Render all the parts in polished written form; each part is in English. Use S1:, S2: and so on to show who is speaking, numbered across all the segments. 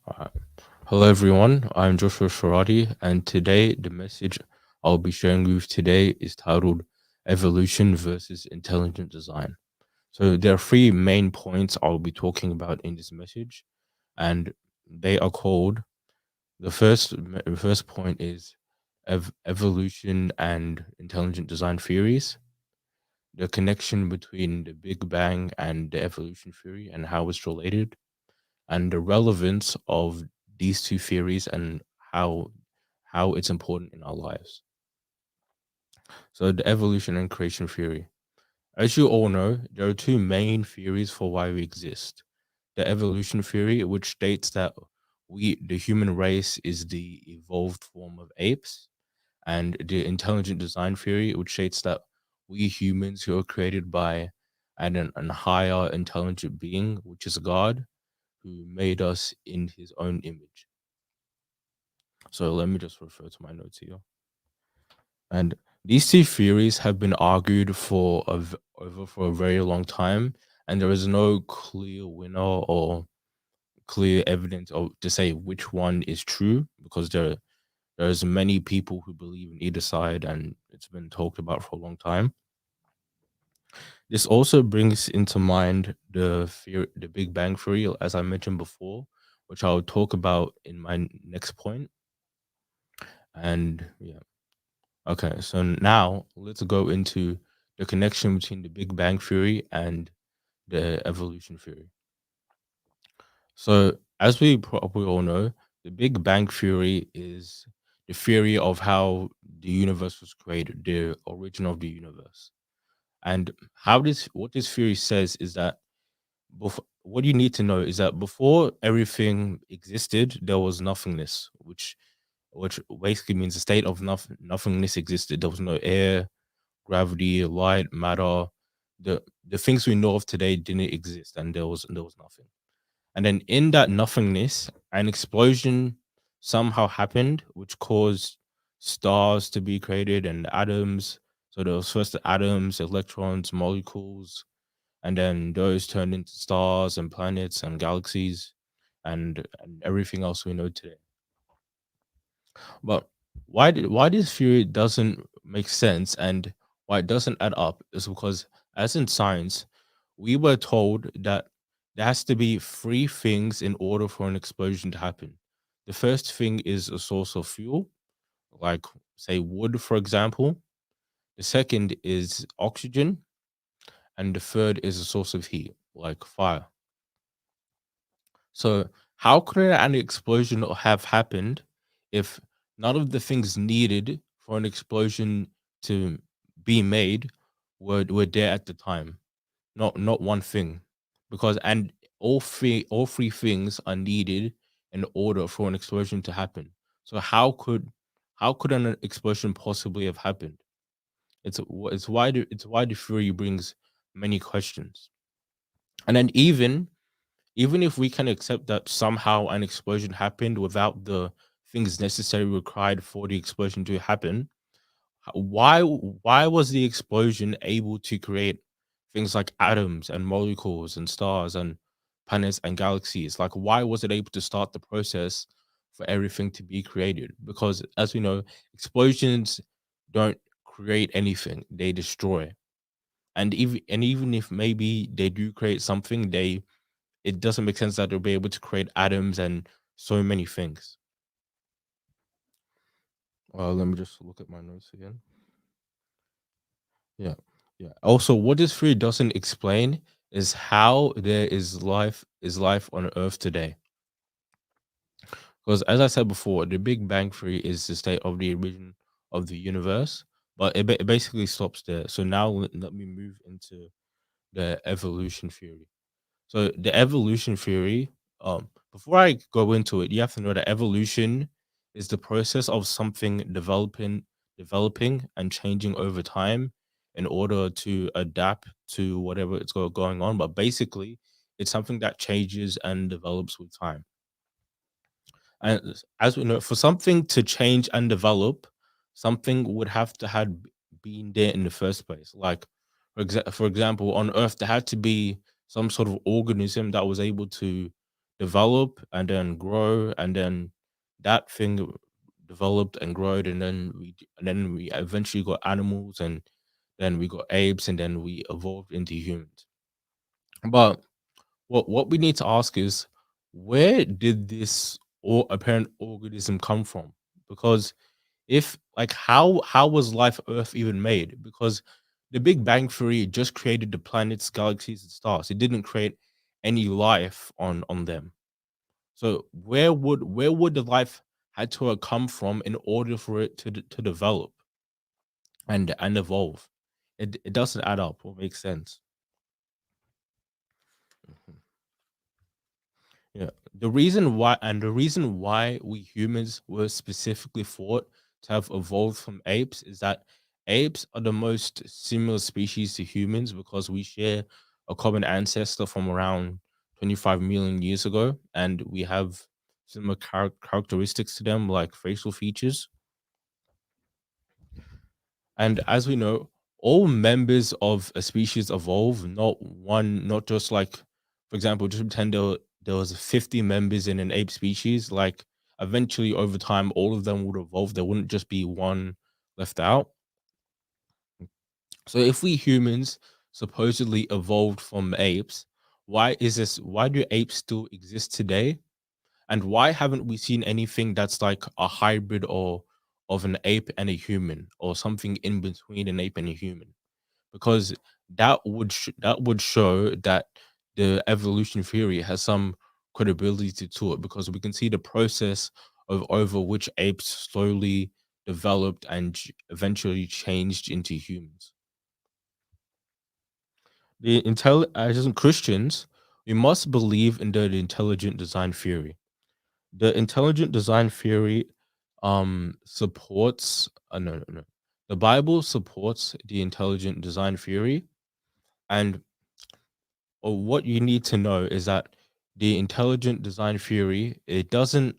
S1: Alright. Hello, everyone. I'm Joshua Sharadi, and today the message I'll be sharing with you today is titled Evolution versus Intelligent Design. So, there are three main points I'll be talking about in this message, and they are called the first point is evolution and intelligent design theories, the connection between the Big Bang and the evolution theory and how it's related, and the relevance of these two theories and how how it's important in our lives. So the evolution and creation theory. As you all know, there are two main theories for why we exist. The evolution theory, which states that the human race is the evolved form of apes, and the intelligent design theory, which states that we humans who are created by an higher intelligent being, which is God, who made us in his own image. So let me just refer to my notes here. And these two theories have been argued over for a very long time, and there is no clear winner or clear evidence to say which one is true because there's many people who believe in either side, and it's been talked about for a long time. This also brings into mind the Big Bang theory, as I mentioned before, which I'll talk about in my next point. And yeah. Okay, so now let's go into the connection between the Big Bang Theory and the evolution theory. So, as we probably all know, the Big Bang Theory is the theory of how the universe was created, the origin of the universe. And what this theory says is that what you need to know is that before everything existed, there was nothingness, which basically means a state of nothingness existed. There was no air, gravity, light, matter. The things we know of today didn't exist, and there was nothing. And then in that nothingness, an explosion somehow happened, which caused stars to be created and atoms. So there was first the atoms, electrons, molecules, and then those turned into stars and planets and galaxies and everything else we know today. But why this theory doesn't make sense and why it doesn't add up is because, as in science, we were told that there has to be three things in order for an explosion to happen. The first thing is a source of fuel, like say wood, for example. The second is oxygen, and the third is a source of heat, like fire. So, how could an explosion have happened if none of the things needed for an explosion to be made were there at the time? Not one thing, because and all three things are needed in order for an explosion to happen. So how could an explosion possibly have happened? It's why the theory brings many questions. And then even if we can accept that somehow an explosion happened without the things necessary required for the explosion to happen, why was the explosion able to create things like atoms and molecules and stars and planets and galaxies? Like, why was it able to start the process for everything to be created? Because as we know, explosions don't create anything; they destroy. And even if maybe they do create something, it doesn't make sense that they'll be able to create atoms and so many things. Let me just look at my notes again. Yeah. Yeah. Also, what this theory doesn't explain is how there is life on Earth today. Because as I said before, the Big Bang Theory is the state of the origin of the universe, but it basically stops there. So now let me move into the evolution theory. So the evolution theory, before I go into it, you have to know that evolution is the process of something developing and changing over time in order to adapt to whatever it's going on. But basically, it's something that changes and develops with time. And as we know, for something to change and develop, something would have to had been there in the first place. Like, for example, on Earth, there had to be some sort of organism that was able to develop and then grow, and then that thing developed and growed, and then we eventually got animals, and then we got apes, and then we evolved into humans. But what we need to ask is, where did this or apparent organism come from? Because if like how was life Earth even made? Because the Big Bang Theory just created the planets, galaxies, and stars. It didn't create any life on them. So where would the life had to have come from in order for it to develop and evolve? It doesn't add up or make sense. Mhm. Yeah. The reason why we humans were specifically thought to have evolved from apes is that apes are the most similar species to humans because we share a common ancestor from around 25 million years ago, and we have similar characteristics to them, like facial features. And as we know, all members of a species evolve, not just like, for example, just pretend there was 50 members in an ape species. Like eventually over time, all of them would evolve. There wouldn't just be one left out. So if we humans supposedly evolved from apes, why do apes still exist today? And why haven't we seen anything that's like a hybrid or of an ape and a human, or something in between an ape and a human? Because that would show that the evolution theory has some credibility to it, because we can see the process of over which apes slowly developed and eventually changed into humans. As Christians, we must believe in the intelligent design theory. The intelligent design theory supports no, no, no. The Bible supports the intelligent design theory, and what you need to know is that the intelligent design theory, it doesn't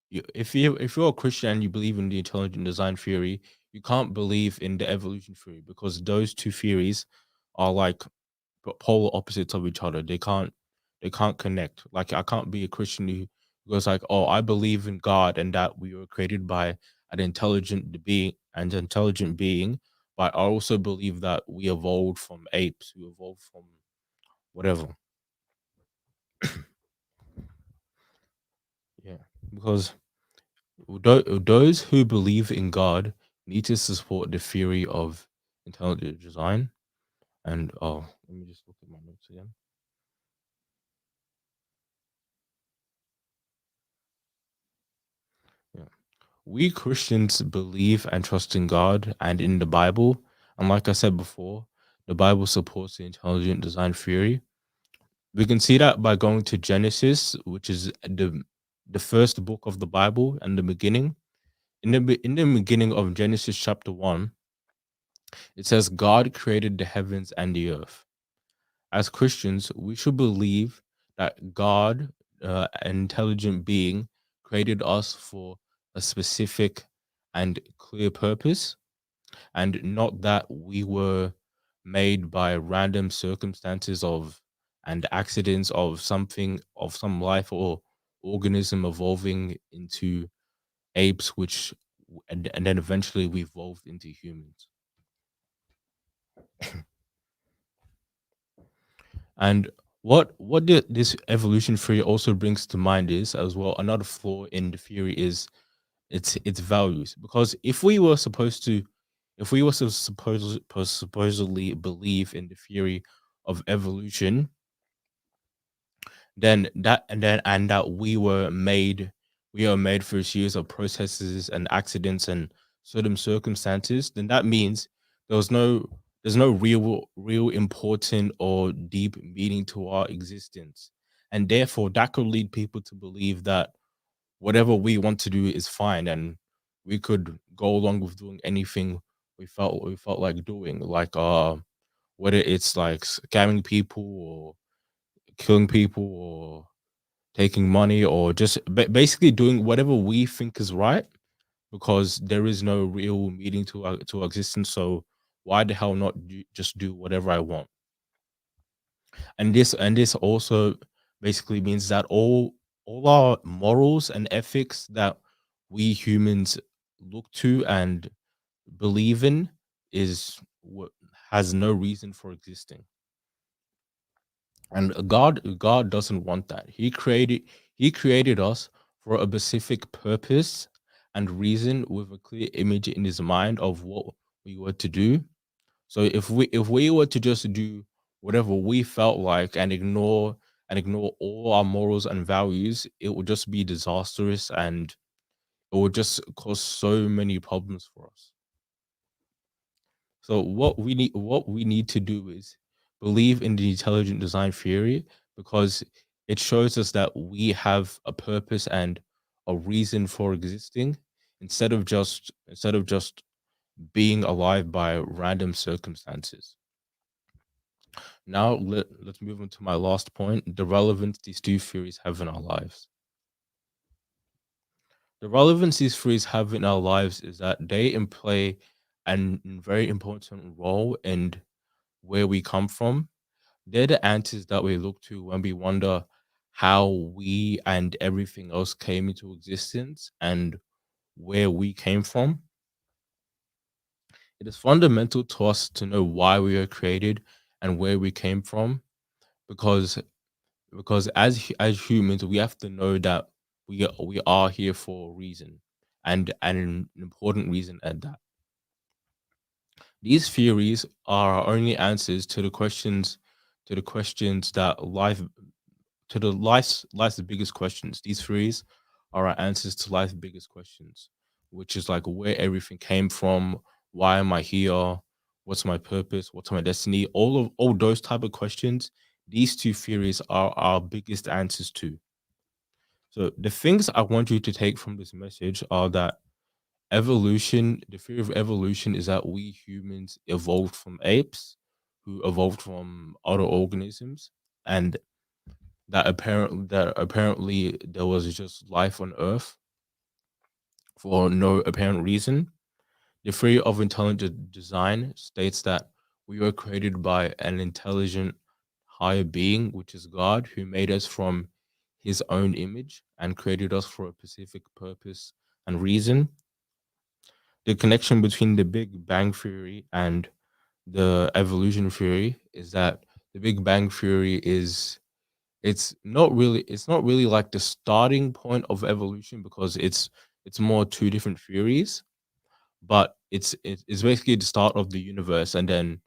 S1: if you're a Christian and you believe in the intelligent design theory, you can't believe in the evolution theory, because those two theories are like polar opposites of each other. They can't connect. Like I can't be a Christian who goes like, "Oh, I believe in God and that we were created by an intelligent being, but I also believe that we evolved from apes, we evolved from whatever." Yeah, because those who believe in God need to support the theory of intelligent design. And let me just look at my notes again. Yeah. We Christians believe and trust in God and in the Bible. And like I said before, the Bible supports the intelligent design theory. We can see that by going to Genesis, which is the first book of the Bible and the beginning. In the beginning of Genesis chapter 1, it says God created the heavens and the earth. As Christians, we should believe that God, an intelligent being, created us for a specific and clear purpose, and not that we were made by random circumstances of and accidents of something, of some life or organism evolving into apes, and then eventually we evolved into humans. And this evolution theory also brings to mind is, as well, another flaw in the theory is its values. Because if we were to supposedly believe in the theory of evolution, then that we are made through a series of processes and accidents and certain circumstances, then that means there was no there's no real important or deep meaning to our existence. And therefore that could lead people to believe that whatever we want to do is fine, and we could go along with doing anything we felt like doing, like whether it's like scamming people or killing people or taking money, or just basically doing whatever we think is right, because there is no real meaning to our existence. So why the hell not just do whatever I want? And this also basically means that all our morals and ethics that we humans look to and believe in is what has no reason for existing. And God doesn't want that. He created us for a specific purpose and reason with a clear image in his mind of what we were to do. So if we were to just do whatever we felt like and ignore all our morals and values, it would just be disastrous, and it would just cause so many problems for us. So what we need to do is believe in the intelligent design theory, because it shows us that we have a purpose and a reason for existing, instead of just being alive by random circumstances. Now let's move on to my last point, the relevance these two theories have in our lives. The relevance these theories have in our lives is that they play an very important role in where we come from. They're the answers that we look to when we wonder how we and everything else came into existence and where we came from. It is fundamental to us to know why we were created and where we came from, because as humans we have to know that we are here for a reason, and an important reason at that. These theories are our only answers to the questions that life to the life's biggest questions. These theories are our answers to life's biggest questions, which is like where everything came from, why am I here, what's my purpose, what's my destiny, all those type of questions. These two theories are our biggest answers to. So the things I want you to take from this message are that the theory of evolution is that we humans evolved from apes who evolved from other organisms, and that apparently there was just life on Earth for no apparent reason. The theory of intelligent design states that we were created by an intelligent higher being, which is God, who made us from his own image and created us for a specific purpose and reason. The connection between the Big Bang Theory and the evolution theory is that the Big Bang Theory is it's not really like the starting point of evolution, because it's more two different theories, but it's basically the start of the universe. And then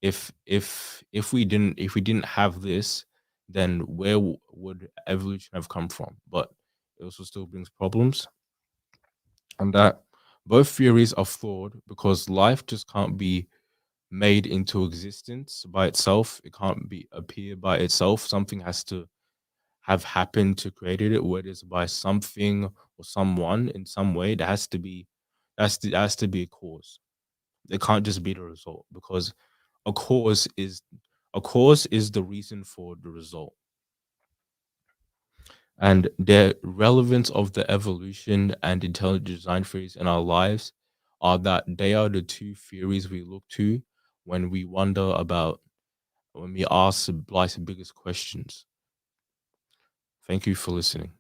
S1: if we didn't have this, then where would evolution have come from? But it also still brings problems, and that both theories are flawed because life just can't be made into existence by itself. It can't be appear by itself. Something has to have happened to created it, whether it's by something or someone in some way. There has to be a cause. It can't just be the result, because a cause is a cause is the reason for the result. And the relevance of the evolution and intelligent design theories in our lives are that they are the two theories we look to when we wonder about when we ask life's biggest questions. Thank you for listening.